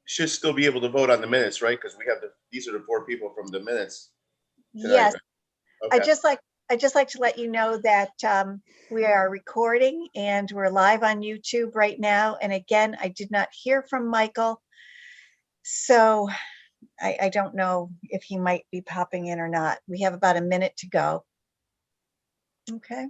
should still be able to vote on the minutes, right? Because these are the 4 people from the minutes. Yes, Okay. I just like to let you know that we are recording and we're live on YouTube right now. And again, I did not hear from Michael. So I don't know if he might be popping in or not. We have about a minute to go. Okay.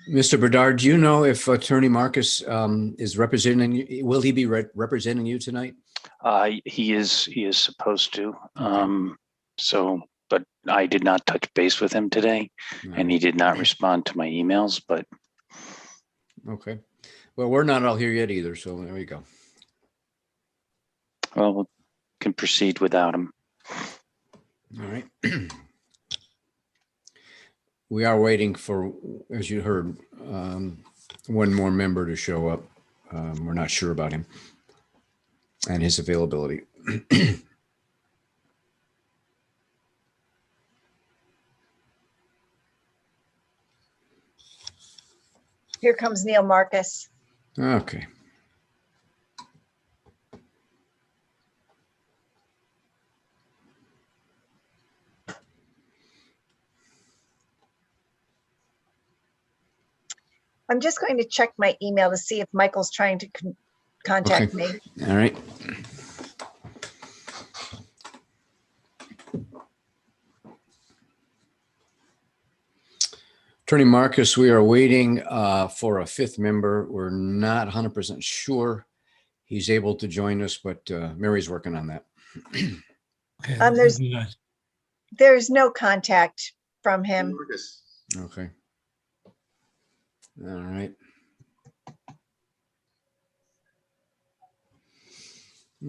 Mr. Bedard, do you know if Attorney Marcus is representing you? Will he be representing you tonight? He is supposed to. But I did not touch base with him today, and he did not respond to my emails. But okay, well, we're not all here yet either, so there you go. Well, we can proceed without him. All right. We are waiting for, as you heard, one more member to show up. We're not sure about him and his availability. Here comes Neil Marcus. Okay. I'm just going to check my email to see if Michael's trying to contact me. All right. Attorney Marcus, we are waiting for a 5th member. We're not 100% sure he's able to join us, but Mary's working on that. Okay. There's no contact from him. Okay. All right.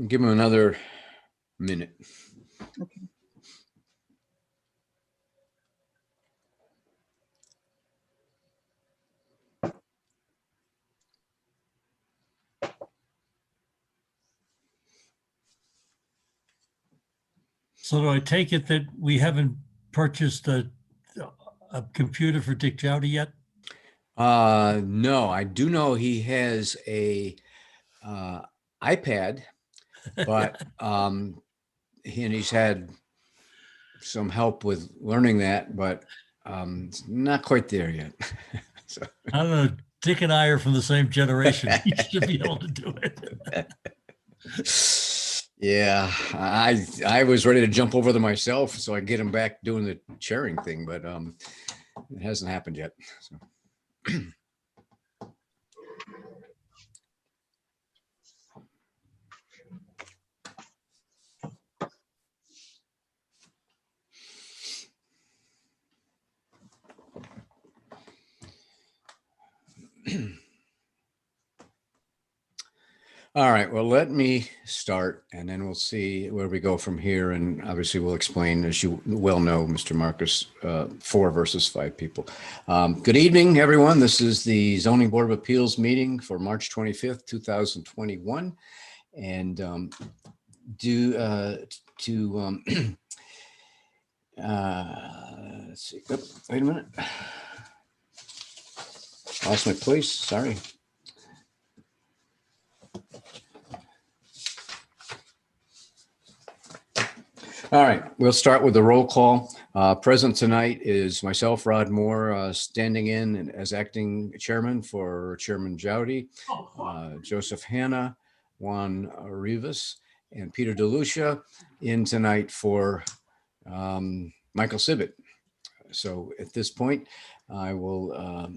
Give him another minute. Okay. So do I take it that we haven't purchased a computer for Dick Jowdy yet? No, I do know he has a iPad, but he's had some help with learning that, but it's not quite there yet. So. I don't know. Dick and I are from the same generation. He should be able to do it. Yeah, I was ready to jump over them myself so I get him back doing the sharing thing, but it hasn't happened yet. So. All right, well, let me start and then we'll see where we go from here. And obviously we'll explain, as you well know, Mr. Marcus, 4 versus 5 people. Good evening, everyone. This is the Zoning Board of Appeals meeting for March 25th, 2021. And let's see, oh, wait a minute. Lost my place, sorry. All right, we'll start with the roll call. Present tonight is myself, Rod Moore, standing in as acting chairman for Chairman Jowdy, Joseph Hanna, Juan Rivas, and Peter DeLucia in tonight for Michael Sibbett. So at this point, I will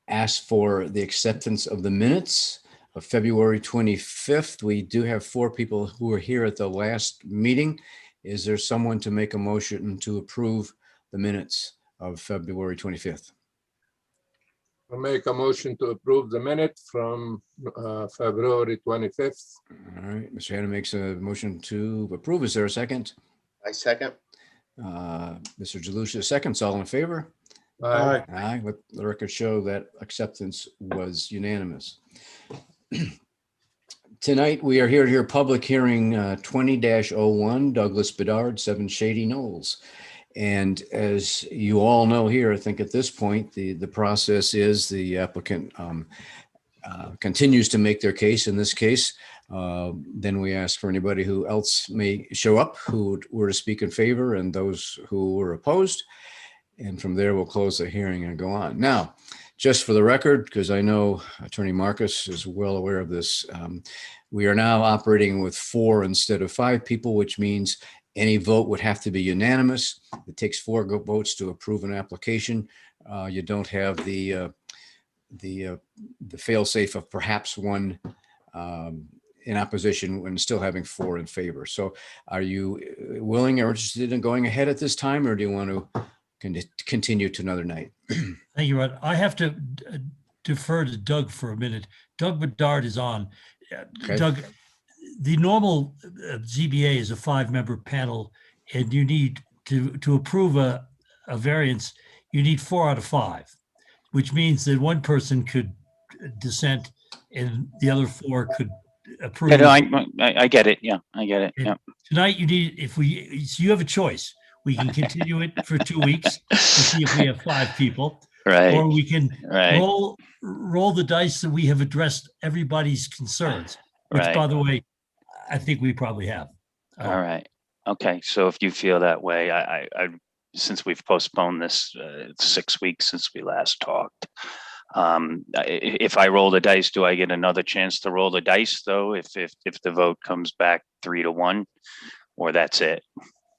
ask for the acceptance of the minutes of February 25th. We do have 4 people who were here at the last meeting. Is there someone to make a motion to approve the minutes of February 25th? I'll make a motion to approve the minute from February 25th. All right, Mr. Hanna makes a motion to approve. Is there a second? I second. Mr. Delucia seconds. All in favor? Aye. Aye. Let the record show that acceptance was unanimous. Tonight, we are here to hear public hearing 20-01 Douglas Bedard, 7 Shady Knolls. And as you all know here, I think at this point, the process is the applicant continues to make their case. In this case, then we ask for anybody who else may show up who were to speak in favor and those who were opposed. And from there, we'll close the hearing and go on. Now, just for the record, because I know Attorney Marcus is well aware of this, we are now operating with 4 instead of 5 people, which means any vote would have to be unanimous. It takes 4 votes to approve an application. You don't have the fail-safe of perhaps 1 in opposition when still having 4 in favor. So are you willing or interested in going ahead at this time, or do you want to continue to another night? Thank you, Rod. I have to defer to Doug for a minute. Doug Bedard is on. Okay. Doug, the normal ZBA is a 5-member panel, and you need to approve a variance, you need 4 out of 5, which means that 1 person could dissent and the other 4 could approve. Yeah, no, I get it. Yeah, I get it. Yeah. Tonight, you need, so you have a choice. We can continue it for 2 weeks to see if we have 5 people. Right. Or we can Right. roll the dice that we have addressed everybody's concerns, which, Right. by the way, I think we probably have. All right. Okay. So if you feel that way, I since we've postponed this 6 weeks since we last talked, if I roll the dice, do I get another chance to roll the dice though? If the vote comes back 3-1, or that's it?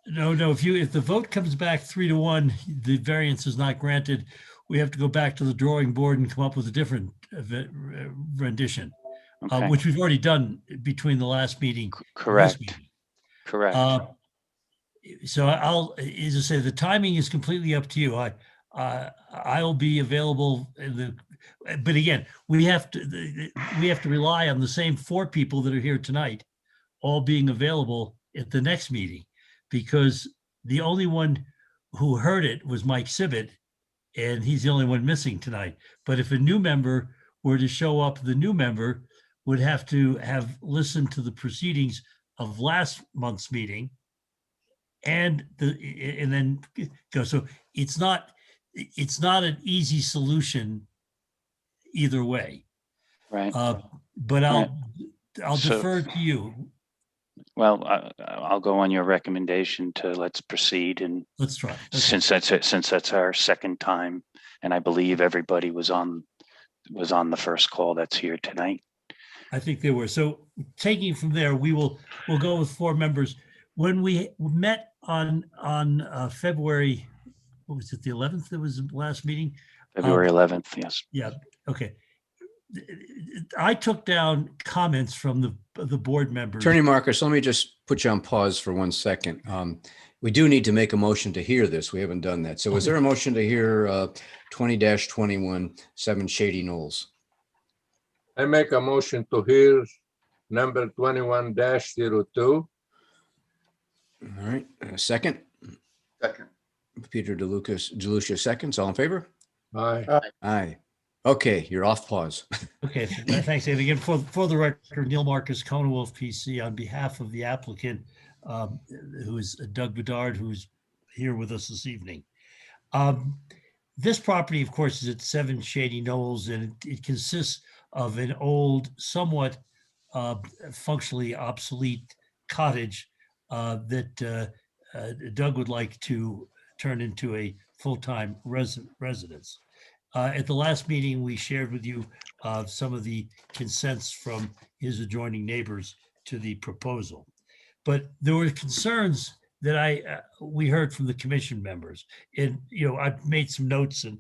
No. If the vote comes back 3-1, the variance is not granted. We have to go back to the drawing board and come up with a different rendition, Okay. which we've already done between the last meeting. and this Correct. meeting. Correct. So as I say, the timing is completely up to you. I'll be available but again, we have to rely on the same 4 people that are here tonight, all being available at the next meeting, because the only one who heard it was Mike Sibbett, and he's the only one missing tonight. But if a new member were to show up, the new member would have to have listened to the proceedings of last month's meeting and then go. So it's not an easy solution either way. Right. But I'll So- defer to you. Well, I'll go on your recommendation to let's proceed, and Let's try. Okay. since that's our second time, and I believe everybody was on the first call that's here tonight. I think they were. So taking from there, we'll go with 4 members. When we met on February, what was it, the 11th? That was the last meeting. February 11th. Yes. Yeah. Okay. I took down comments from the board members. Attorney Marcus, let me just put you on pause for 1 second. We do need to make a motion to hear this. We haven't done that. So is there a motion to hear 20-21 7 Shady Knolls? I make a motion to hear number 21-02. All right, second, Second. Peter DeLucia seconds. All in favor? Aye. Aye. Okay, you're off pause. Okay, thanks, Dave. Again, for the record, Neil Marcus, Kona Wolf PC, on behalf of the applicant, who is Doug Bedard, who's here with us this evening. This property, of course, is at 7 Shady Knolls, and it consists of an old, somewhat functionally obsolete cottage that Doug would like to turn into a full-time residence. At the last meeting, we shared with you some of the consents from his adjoining neighbors to the proposal. But there were concerns that we heard from the commission members. And, I've made some notes, and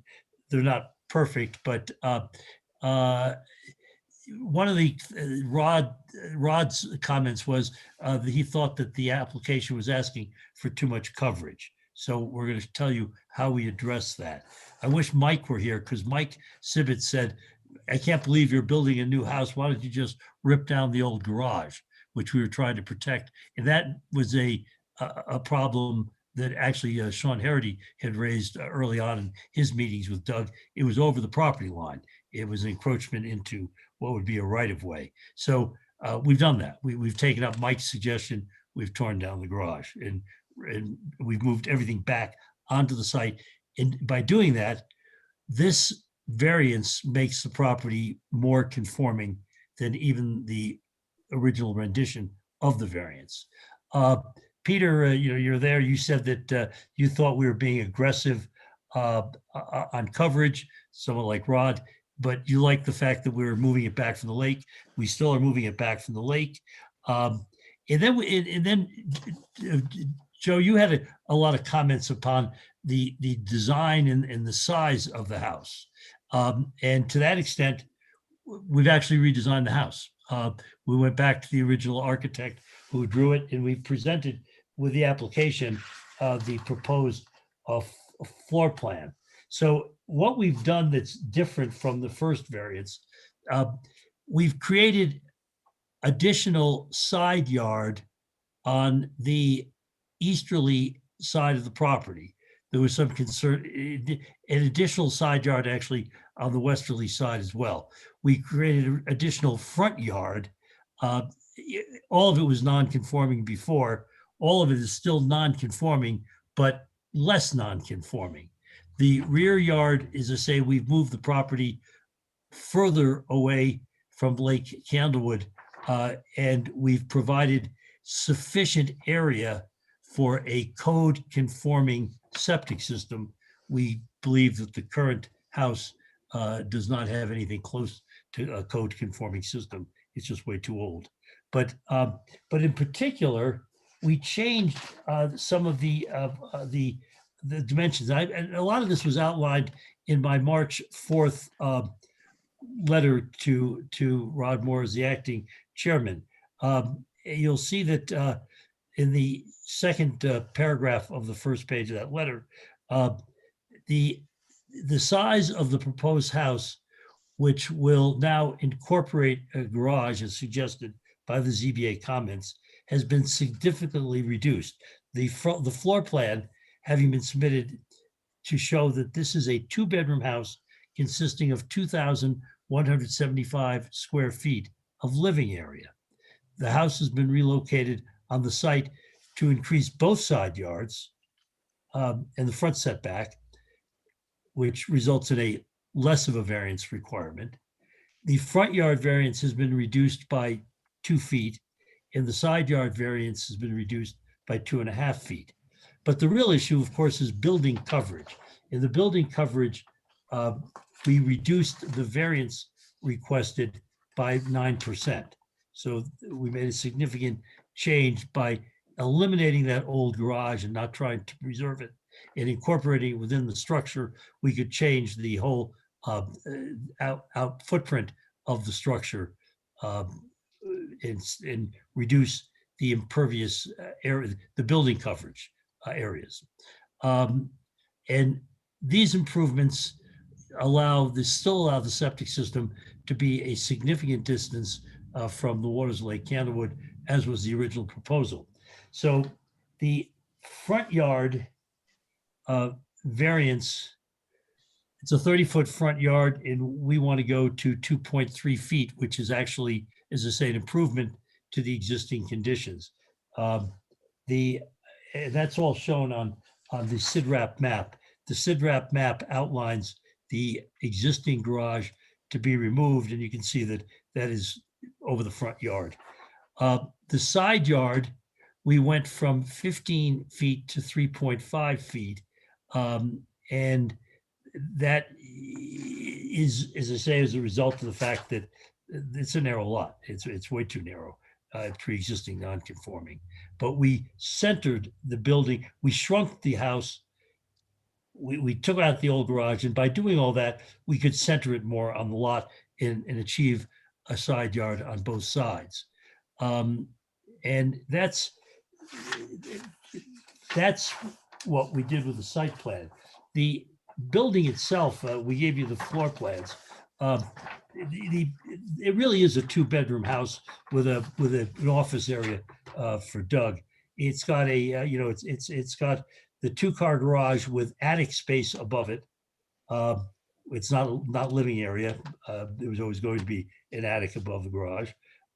they're not perfect, but one of the Rod's comments was that he thought that the application was asking for too much coverage. So we're going to tell you how we address that. I wish Mike were here, because Mike Sibbett said, I can't believe you're building a new house. Why don't you just rip down the old garage, which we were trying to protect? And that was a problem that actually Sean Harity had raised early on in his meetings with Doug. It was over the property line. It was an encroachment into what would be a right of way. So we've done that. We've taken up Mike's suggestion. We've torn down the garage and we've moved everything back onto the site. And by doing that, this variance makes the property more conforming than even the original rendition of the variance. Peter, you're there. You said that you thought we were being aggressive on coverage, someone like Rod, but you like the fact that we were moving it back from the lake. We still are moving it back from the lake. And then, Joe, you had a lot of comments upon the design and the size of the house. And to that extent, we've actually redesigned the house. We went back to the original architect who drew it, and we presented with the application the proposed floor plan. So what we've done that's different from the first variance, we've created additional side yard on the easterly side of the property. There was some concern, an additional side yard actually on the westerly side as well. We created an additional front yard. All of it was non-conforming before. All of it is still non-conforming, but less non-conforming. The rear yard, as I say, we've moved the property further away from Lake Candlewood, and we've provided sufficient area for a code-conforming septic system. We believe that the current house does not have anything close to a code-conforming system. It's just way too old. But in particular, we changed some of the dimensions. And a lot of this was outlined in my March 4th letter to Rod Moore as the acting chairman. You'll see that in the second paragraph of the first page of that letter, the size of the proposed house, which will now incorporate a garage as suggested by the ZBA comments, has been significantly reduced. The floor plan having been submitted to show that this is a 2-bedroom house consisting of 2,175 square feet of living area. The house has been relocated on the site to increase both side yards and the front setback, which results in a less of a variance requirement. The front yard variance has been reduced by 2 feet, and the side yard variance has been reduced by 2.5 feet. But the real issue, of course, is building coverage. In the building coverage, we reduced the variance requested by 9%. So we made a significant change by eliminating that old garage and not trying to preserve it and incorporating it within the structure. We could change the whole out footprint of the structure and reduce the impervious area, the building coverage areas. And these improvements still allow the septic system to be a significant distance from the waters of Lake Candlewood, as was the original proposal. So the front yard variance, it's a 30-foot front yard, and we want to go to 2.3 feet, which is actually, as I say, an improvement to the existing conditions. That's all shown on the SIDRAP map. The SIDRAP map outlines the existing garage to be removed, and you can see that that is over the front yard. The side yard, we went from 15 feet to 3.5 feet. And that is, as I say, as a result of the fact that it's a narrow lot. It's way too narrow, pre-existing non-conforming. But we centered the building. We shrunk the house. We took out the old garage, and by doing all that, we could center it more on the lot and achieve a side yard on both sides. And that's what we did with the site plan. The building itself, we gave you the floor plans. It really is a 2-bedroom house with an office area for Doug. it's got a, it's got the 2-car garage with attic space above it. It's not living area. There was always going to be an attic above the garage.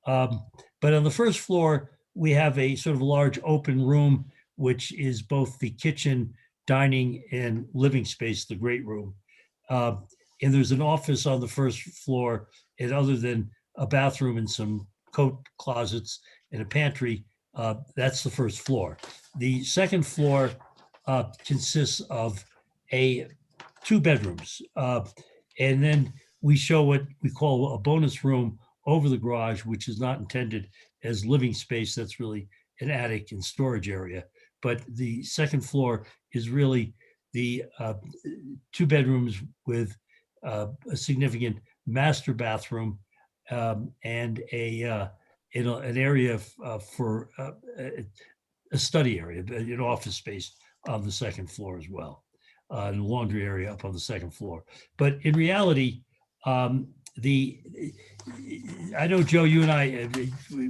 But on the first floor, we have a sort of large open room, which is both the kitchen, dining, and living space, the great room. And there's an office on the first floor, and other than a bathroom and some coat closets and a pantry, that's the first floor. The second floor consists of 2 bedrooms. And then we show what we call a bonus room over the garage, which is not intended as living space. That's really an attic and storage area. But the second floor is really the 2 bedrooms with a significant master bathroom and an area for a study area, an office space on the second floor as well, and a laundry area up on the second floor. But in reality, I know, Joe, you and I,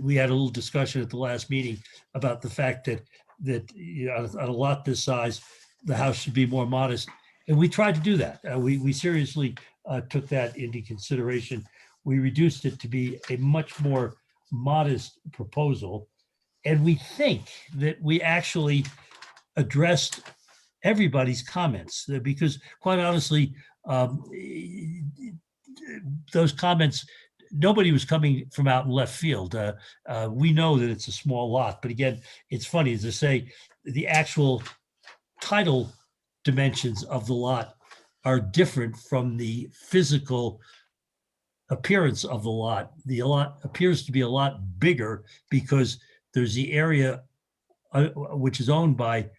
we had a little discussion at the last meeting about the fact that on a lot this size, the house should be more modest. And we tried to do that. We seriously took that into consideration. We reduced it to be a much more modest proposal. And we think that we actually addressed everybody's comments, because quite honestly, those comments, nobody was coming from out in left field. We know that it's a small lot, but again, it's funny, as I say, the actual title dimensions of the lot are different from the physical appearance of the lot. The lot appears to be a lot bigger because there's the area which is owned by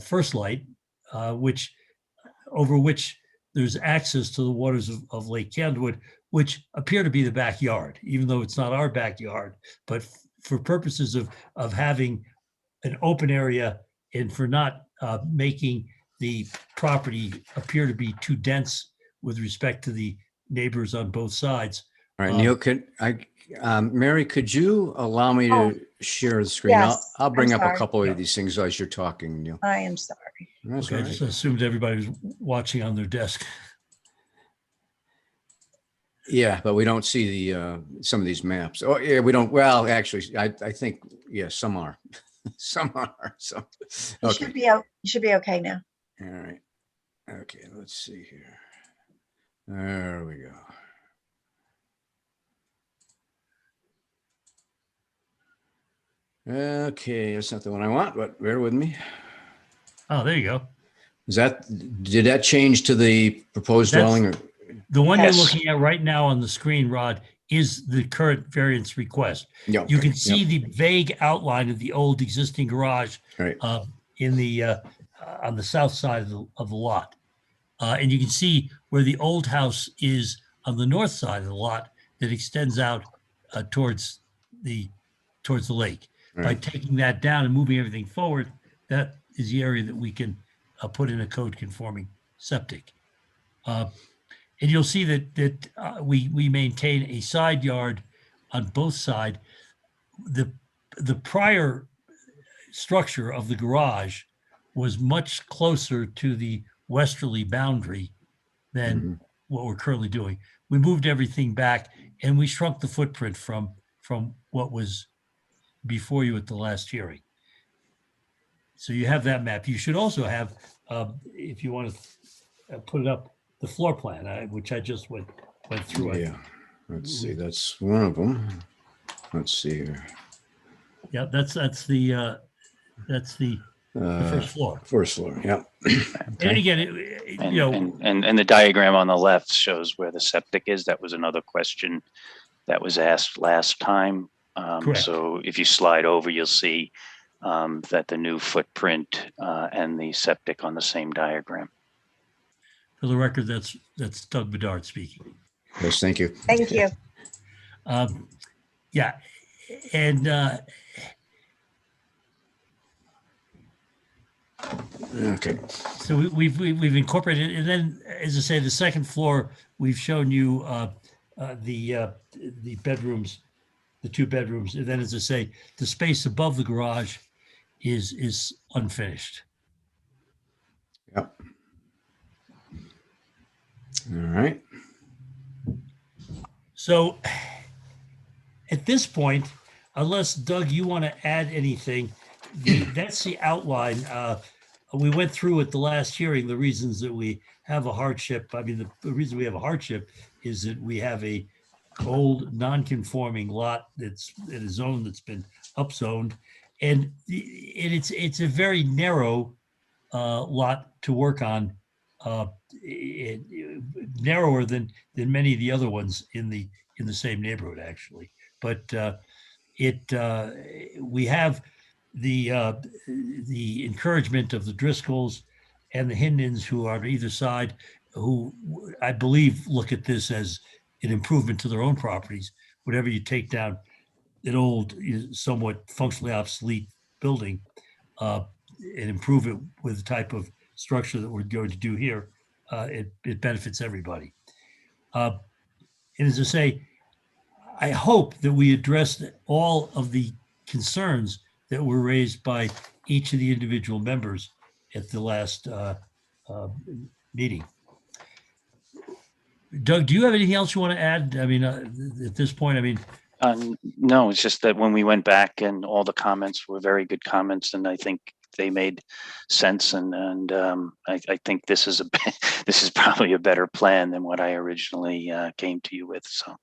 First Light, over which there's access to the waters of Lake Candlewood, which appear to be the backyard, even though it's not our backyard. But for purposes of having an open area and for not making the property appear to be too dense with respect to the neighbors on both sides. All right, Neil, Mary, could you allow me to share the screen? yes, I'll bring I'm up a sorry. couple of these things as you're talking, Neil. I am sorry. That's Okay, all I just right. assumed everybody was watching on their desk. Yeah, but we don't see the some of these maps. Oh, yeah, we don't. Well, actually, I think, yeah, some are. Some are. So, You okay. should be okay now. All right. Okay, let's see here. There we go. Okay, that's not the one I want, but bear with me. Oh, there you go. Did that change to the proposed That's- dwelling? Or The one Yes. you're looking at right now on the screen, Rod, is the current variance request. Yeah, You okay, can see the vague outline of the old existing garage Right. in the on the south side of the lot. And you can see where the old house is on the north side of the lot that extends out towards the lake. By Right. taking that down and moving everything forward, that is the area that we can put in a code conforming septic. And you'll see that we maintain a side yard on both sides. The prior structure of the garage was much closer to the westerly boundary than Mhm. what we're currently doing. We moved everything back and we shrunk the footprint from what was before you at the last hearing. So you have that map. You should also have, if you want to put it up, the floor plan, which I just went through. Yeah. Let's see. That's one of them. Let's see here. Yeah, that's the first floor. First floor. Yeah. And again, And the diagram on the left shows where the septic is. That was another question that was asked last time. Correct. So if you slide over, you'll see that the new footprint and the septic on the same diagram. For the record, that's Doug Bedard speaking. Yes. Thank you. Thank you. Yeah, and Okay. so we've incorporated, and then, as I say, the second floor, we've shown you the bedrooms, the 2 bedrooms, and then, as I say, the space above the garage is unfinished. Yep. All right. So at this point, unless Doug, you want to add anything, that's the outline. We went through at the last hearing the reasons that we have a hardship. I mean, the reason we have a hardship is that we have a old non-conforming lot that's in a zone that's been upzoned, and it's a very narrow lot to work on, narrower than many of the other ones in the same neighborhood, actually. But we have the encouragement of the Driscolls and the Hindens, who are on either side, who I believe look at this as an improvement to their own properties. Whenever you take down an old, somewhat functionally obsolete building, and improve it with the type of structure that we're going to do here, it benefits everybody. And as I say, I hope that we addressed all of the concerns that were raised by each of the individual members at the last meeting. Doug, do you have anything else you want to add? I mean, at this point, I mean, No, it's just that when we went back and all the comments were very good comments, and I think they made sense. And I think this is this is probably a better plan than what I originally came to you with. So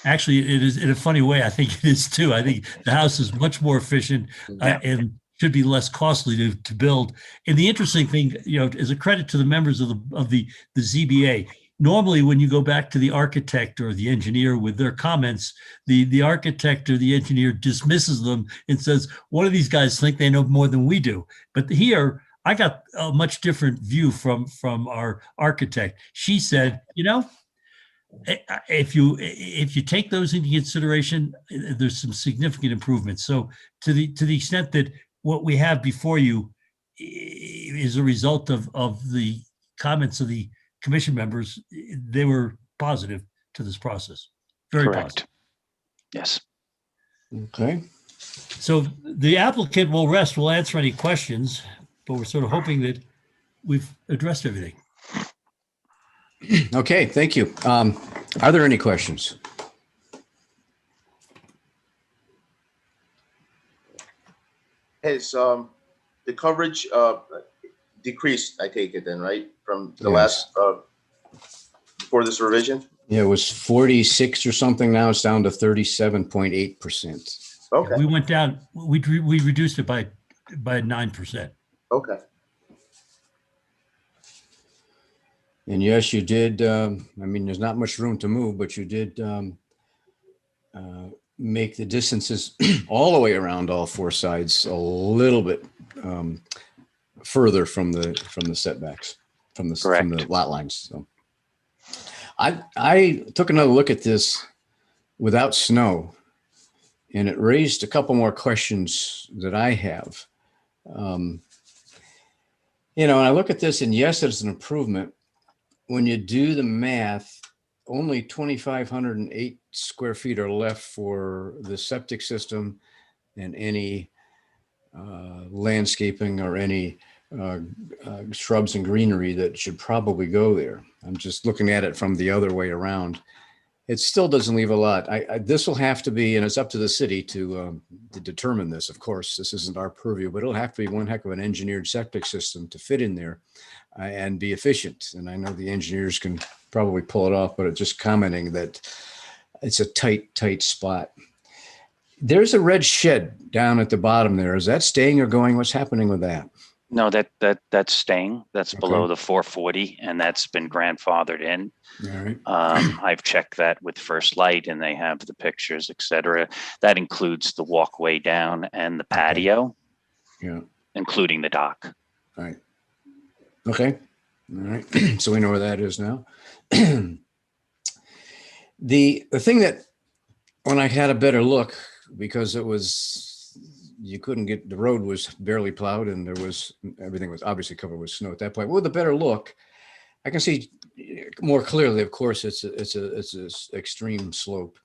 actually, it is, in a funny way, I think it is too. I think the house is much more efficient and should be less costly to build. And the interesting thing, as a credit to the members of the ZBA, normally when you go back to the architect or the engineer with their comments, the architect or the engineer dismisses them and says, one of these guys think they know more than we do. But here, I got a much different view from our architect. She said, if you take those into consideration, there's some significant improvements. So to the extent that what we have before you is a result of the comments of the commission members, they were positive to this process. Very correct. positive. Yes. Okay. So the applicant will rest. We'll answer any questions, but we're sort of hoping that we've addressed everything. Okay, thank you. Are there any questions? Has the coverage decreased, I take it then, right? From the Yes. last, before this revision? Yeah, it was 46 or something. Now it's down to 37.8%. Okay, We went down, we reduced it by 9%. okay. And yes, you did. I mean, there's not much room to move, but you did make the distances all the way around all four sides a little bit further from the setbacks, from the lot lines. So I took another look at this without snow, and it raised a couple more questions that I have. And I look at this, and yes, it's an improvement. When you do the math, only 2,508 square feet are left for the septic system and any landscaping or any shrubs and greenery that should probably go there. I'm just looking at it from the other way around. It still doesn't leave a lot. This will have to be, and it's up to the city to determine this. Of course, this isn't our purview, but it'll have to be one heck of an engineered septic system to fit in there and be efficient. And I know the engineers can probably pull it off, but it's just commenting that it's a tight spot. There's a red shed down at the bottom there. Is that staying or going? What's happening with that? No, that's staying. That's Okay. below the 440, and that's been grandfathered in. All right. I've checked that with First Light, and they have the pictures, et cetera. That includes the walkway down and the patio, Yeah. including the dock. All right. Okay. All right. So we know where that is now. The thing that, when I had a better look, because you couldn't get, the road was barely plowed and everything was obviously covered with snow at that point. With a better look, I can see more clearly, of course, it's a extreme slope.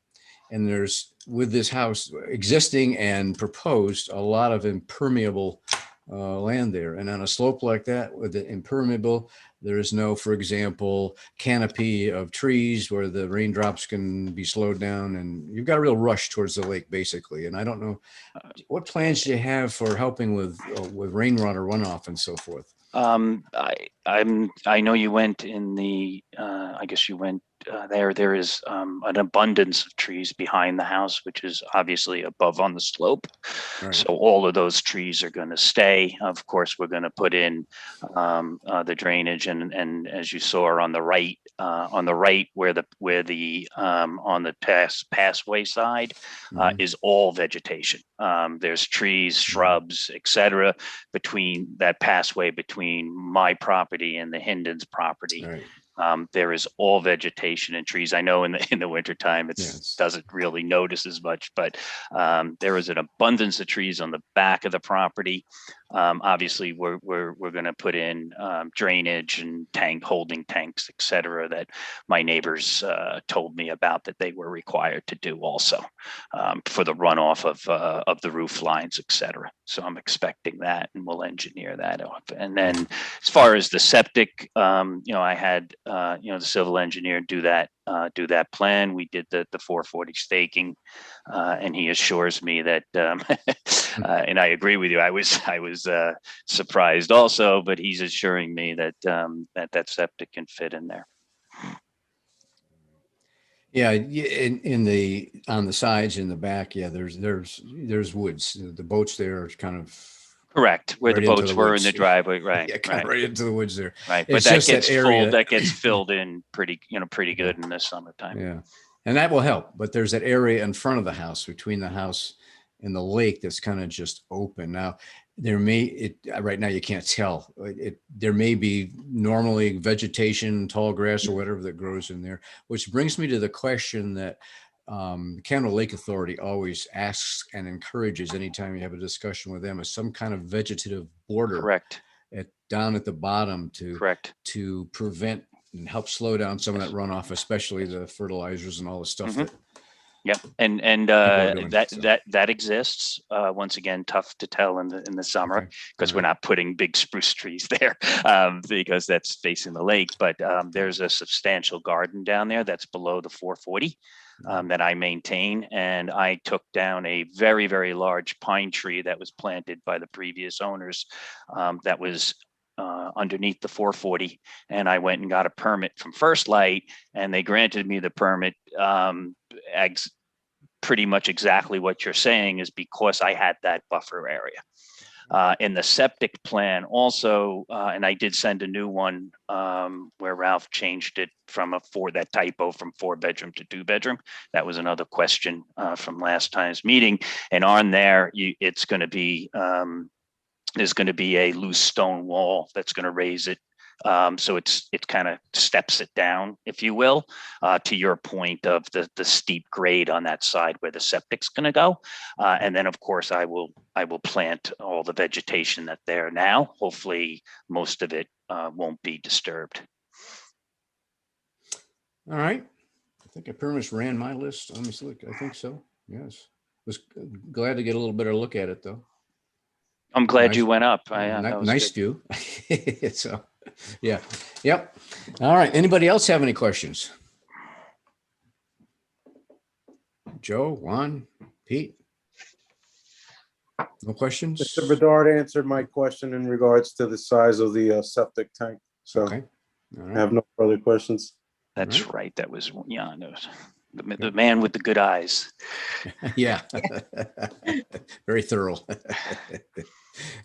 And there's, with this house existing and proposed, a lot of impermeable land there. And on a slope like that with the impermeable, there is no, for example, canopy of trees where the raindrops can be slowed down, and you've got a real rush towards the lake, basically. And I don't know, what plans do you have for helping with rainwater runoff and so forth? I know you went in the, I guess you went there is an abundance of trees behind the house, which is obviously above on the slope. Right. So all of those trees are going to stay. Of course, we're going to put in the drainage, and as you saw on the right where the on the passway side Mhm. is all vegetation. There's trees, shrubs, etc. between that passway between my property and the Hindon's property. Right. There is all vegetation and trees. I know in the wintertime it Yes. doesn't really notice as much, but there is an abundance of trees on the back of the property. Obviously, we're going to put in drainage and holding tanks, etc. that my neighbors told me about that they were required to do also for the runoff of the roof lines, etc. So I'm expecting that, and we'll engineer that off. And then as far as the septic, I had the civil engineer do that plan. We did the 440 staking, and he assures me that, and I agree with you. I was surprised also, but he's assuring me that that septic can fit in there. Yeah, in the on the sides in the back, yeah, there's woods. The boats there are kind of Correct, where right the into boats the were woods. in the driveway, right? yeah, kind of right into the woods there. Right, but It's that just that gets area- that gets filled in pretty good in the summertime. Yeah, and that will help. But there's that area in front of the house, between the house and the lake, that's kind of just open. Now, right now you can't tell. There may be normally vegetation, tall grass, or whatever that grows in there. Which brings me to the question that the Kendall Lake Authority always asks and encourages anytime you have a discussion with them, is some kind of vegetative border Correct. down at the bottom Correct. to prevent and help slow down some of that runoff, especially the fertilizers and all the stuff Mhm. that Yep, and are doing, so. that exists. Once again, tough to tell in the summer Okay. because All we're right. not putting big spruce trees there because that's facing the lake. But there's a substantial garden down there that's below the 440 that I maintain, and I took down a very, very large pine tree that was planted by the previous owners that was underneath the 440, and I went and got a permit from First Light, and they granted me the permit pretty much exactly what you're saying, is because I had that buffer area. In the septic plan also, and I did send a new one where Ralph changed it from that typo from 4-bedroom to 2-bedroom. That was another question from last time's meeting. And on there, it's going to be, there's going to be a loose stone wall that's going to raise it. So it kind of steps it down, if you will, to your point of the steep grade on that side where the septic's going to go. And then, of course, I will plant all the vegetation that's there now. Hopefully, most of it won't be disturbed. All right. I think I pretty much ran my list. Let me see. I think so. Yes. Was glad to get a little better look at it, though. I'm glad Nice. you went up. Nice view. So, yeah. Yep. All right. Anybody else have any questions? Joe, Juan, Pete? No questions? Mr. Bedard answered my question in regards to the size of the septic tank, so Okay. All I right. have no further questions. That's Right. right. That was Jan, the man with the good eyes. Yeah. Very thorough.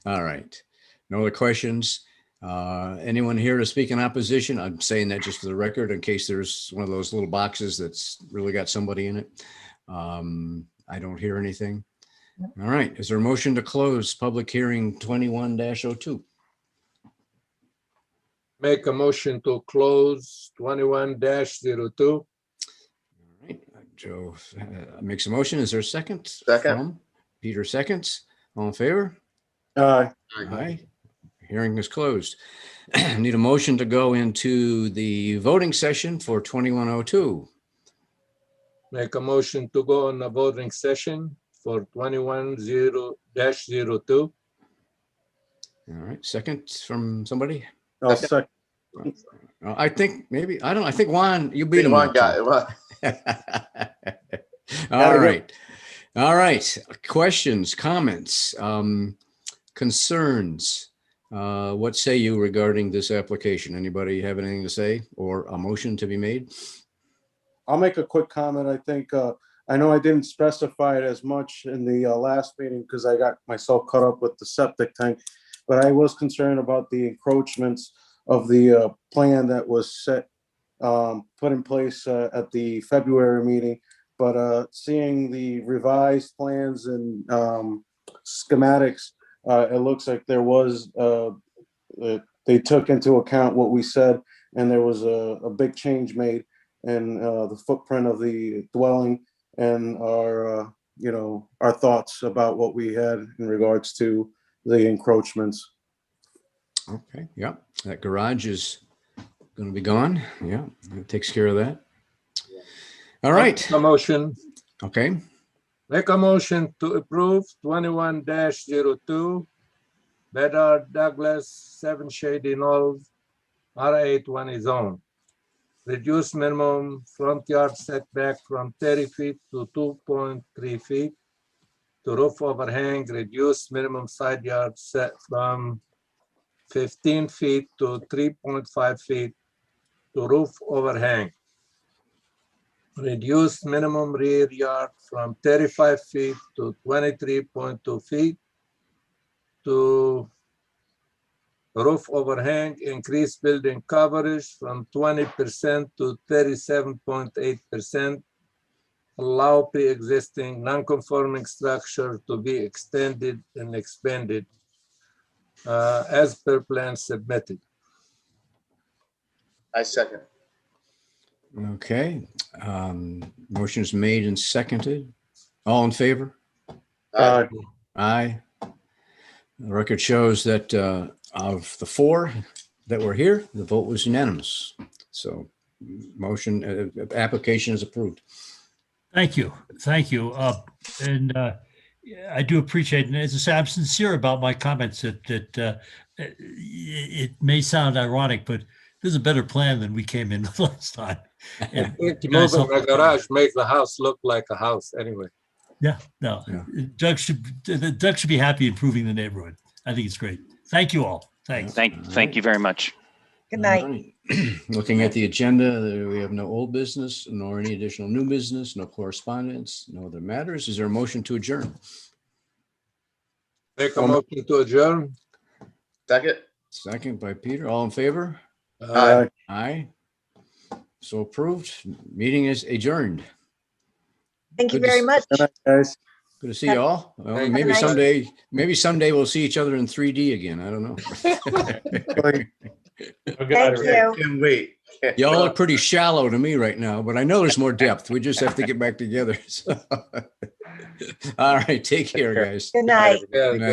All right. No other questions? Anyone here to speak in opposition? I'm saying that just for the record, in case there's one of those little boxes that's really got somebody in it. I don't hear anything. All right. Is there a motion to close public hearing 21-02? Make a motion to close 21-02. All right. Joe makes a motion. Is there a second? Second. From Peter seconds. All in favor? Aye. Hearing is closed. Need a motion to go into the voting session for 2102. Make a motion to go on a voting session for 21-02. All right, second from somebody? I'll second. I think maybe, I don't, I think Juan, you beat him. One up guy. to Well, it. All right. All right. Questions, comments, concerns? What say you regarding this application? Anybody have anything to say or a motion to be made? I'll make a quick comment. I think, I know I didn't specify it as much in the last meeting because I got myself caught up with the septic tank, but I was concerned about the encroachments of the plan that was set, put in place at the February meeting. But seeing the revised plans and schematics, it looks like there was, they took into account what we said, and there was a big change made in the footprint of the dwelling and our, our thoughts about what we had in regards to the encroachments. Okay, yeah, that garage is going to be gone. Yeah, that takes care of that. All right, A motion, okay, make a motion to approve 21-02, Bedard Douglas, 7 Shady Knoll, R820 zone. Reduce minimum front yard setback from 30 feet to 2.3 feet. To roof overhang, reduce minimum side yard set from 15 feet to 3.5 feet to roof overhang. Reduce minimum rear yard from 35 feet to 23.2 feet to roof overhang, increase building coverage from 20% to 37.8%. Allow pre-existing non-conforming structure to be extended and expanded as per plan submitted. I second. okay. Motion's made and seconded. All in favor? Aye. The record shows that of the 4 that were here, the vote was unanimous. So motion, application is approved. Thank you. Thank you. And I do appreciate, and as I say, I'm sincere about my comments that it may sound ironic, but this is a better plan than we came in with last time. And you guys Moving the helped- garage make the house look like a house anyway. Yeah, no, Yeah. Doug should be happy improving the neighborhood. I think it's great. Thank you all. Thanks. Thank you very much. Good night. All right. Looking at the agenda, we have no old business, nor any additional new business, no correspondence, no other matters. Is there a motion to adjourn? Make a motion to adjourn. Second. Second by Peter. All in favor? Aye. Aye. So approved. Meeting is adjourned. Thank you Good to very s- much. Good night, guys. Good to see you all. Well, Have a maybe nice- someday we'll see each other in 3D again. I don't know. Thank you. Can't wait. Y'all look pretty shallow to me right now, but I know there's more depth. We just have to get back together. So. All right. Take care, guys. Good night. Yeah, Good night.